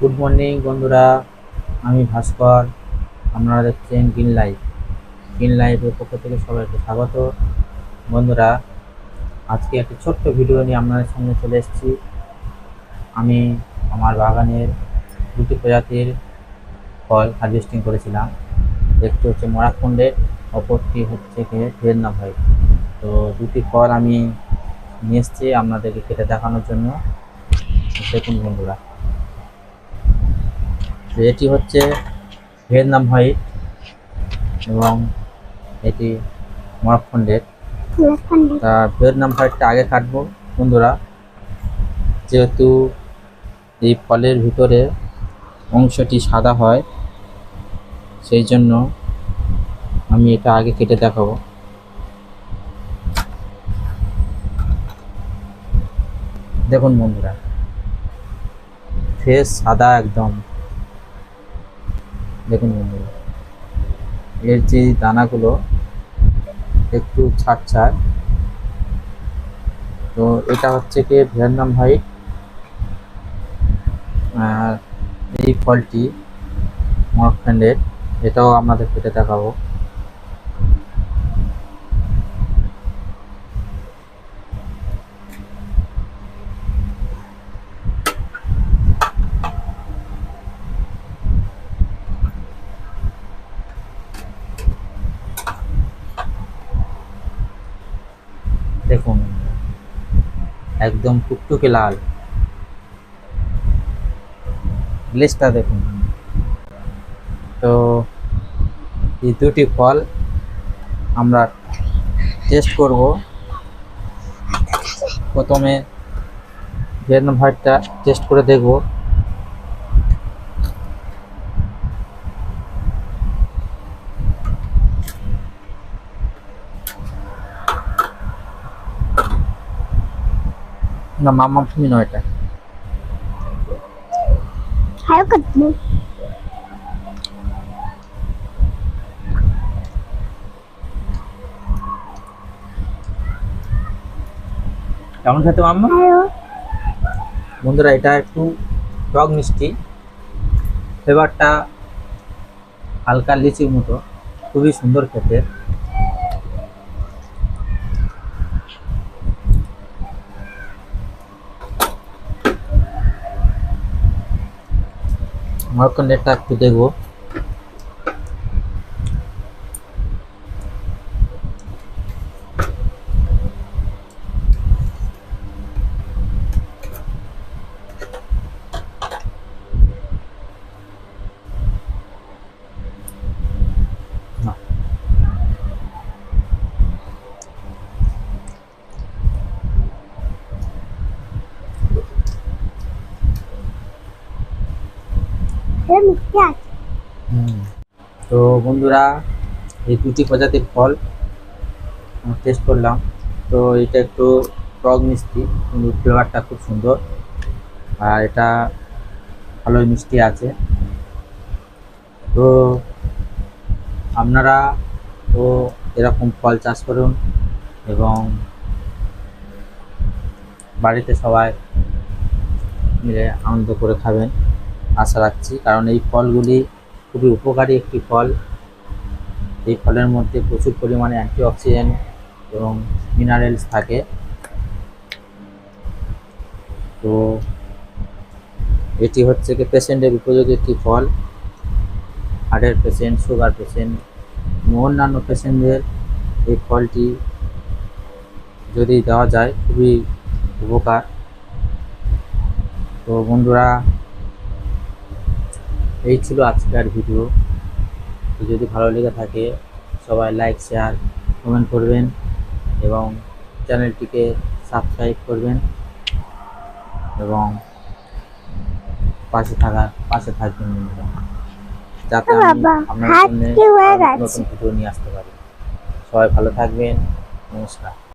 Good morning বন্ধুরা, আমি ভাস্কর। আপনারা দেখছেন গ্রিন লাইফের পক্ষ থেকে সবাইকে স্বাগত। বন্ধুরা, আজকে একটি ছোট্ট ভিডিও নিয়ে আপনাদের সামনে চলে এসেছি। আমি আমার বাগানের দুটি প্রজাতির ফল হারভেস্টিং করেছিলাম। একটি হচ্ছে মরাকুণ্ডের, অপরটি হচ্ছে ভিয়েতনাম হোয়াইট। তো দুটি ফল আমি নিয়ে এসেছি আপনাদেরকে কেটে দেখানোর জন্য। দেখুন বন্ধুরা, তো এটি হচ্ছে ভিয়েতনাম হোয়াইট এবং এটি মরক্কন্ডের। তা ভিয়েতনাম হোয়াইটটা আগে কাটবো বন্ধুরা, যেহেতু এই ফলের ভিতরে অংশটি সাদা হয়, সেই জন্য আমি এটা আগে কেটে দেখাবো। দেখুন বন্ধুরা, ফেস সাদা একদম। দেখুন বন্ধুরা, এর যে দানাগুলো একটু ছাড় ছাড়। তো এটা হচ্ছে কি ভিয়েতনাম হোয়াইট। আর এই ফলটি মরক্কন্ডের, এটাও আপনাদের কেটে দেখাবো। দেখুন, একদম টুকটুকে লাল, গ্লেজটা দেখুন। তো এই দুটি ফল আমরা টেস্ট করব। প্রথমে ভিয়েতনাম হোয়াইটটা টেস্ট করে দেখব। না মামা, তুমি নয় এটা। কেমন খেতে মাম্মা? বন্ধুরা, এটা একটু টক মিষ্টি, ফ্লেভারটা হালকা লিচির মতো, খুবই সুন্দর খেতে। মরক্কন্ডেরটা একটু দেখবো। তো বন্ধুরা, এই দুটি প্রজাতির ফল টেস্ট করলাম। তো এটা একটু টক মিষ্টি, কিন্তু ফ্লেভারটা খুব সুন্দর, আর এটা ভালোই মিষ্টি আছে। তো আপনারা তো এরকম ফল চাষ করুন এবং বাড়িতে সবাই মিলে আনন্দ করে খাবেন আশা রাখছি। কারণ এই ফলগুলি খুবই উপকারী একটি ফল। এই ফলের মধ্যে প্রচুর পরিমাণে অ্যান্টিঅক্সিডেন্ট এবং মিনারেলস থাকে। তো এটি হচ্ছে কি পেশেন্টের উপযোগী একটি ফল। হার্টের পেশেন্ট, সুগার পেশেন্ট এবং অন্যান্য পেশেন্টদের এই ফলটি যদি দেওয়া যায় খুবই উপকার। তো বন্ধুরা, এই ছিল আজকের ভিডিও। তো যদি ভালো লেগে থাকে সবাই লাইক, শেয়ার, কমেন্ট করবেন এবং চ্যানেলটিকে সাবস্ক্রাইব করবেন এবং পাশে থাকবেন বন্ধুরা, যাতে আমি আপনাদের জন্য নতুন ভিডিও নিয়ে আসতে পারি। সবাই ভালো থাকবেন। নমস্কার।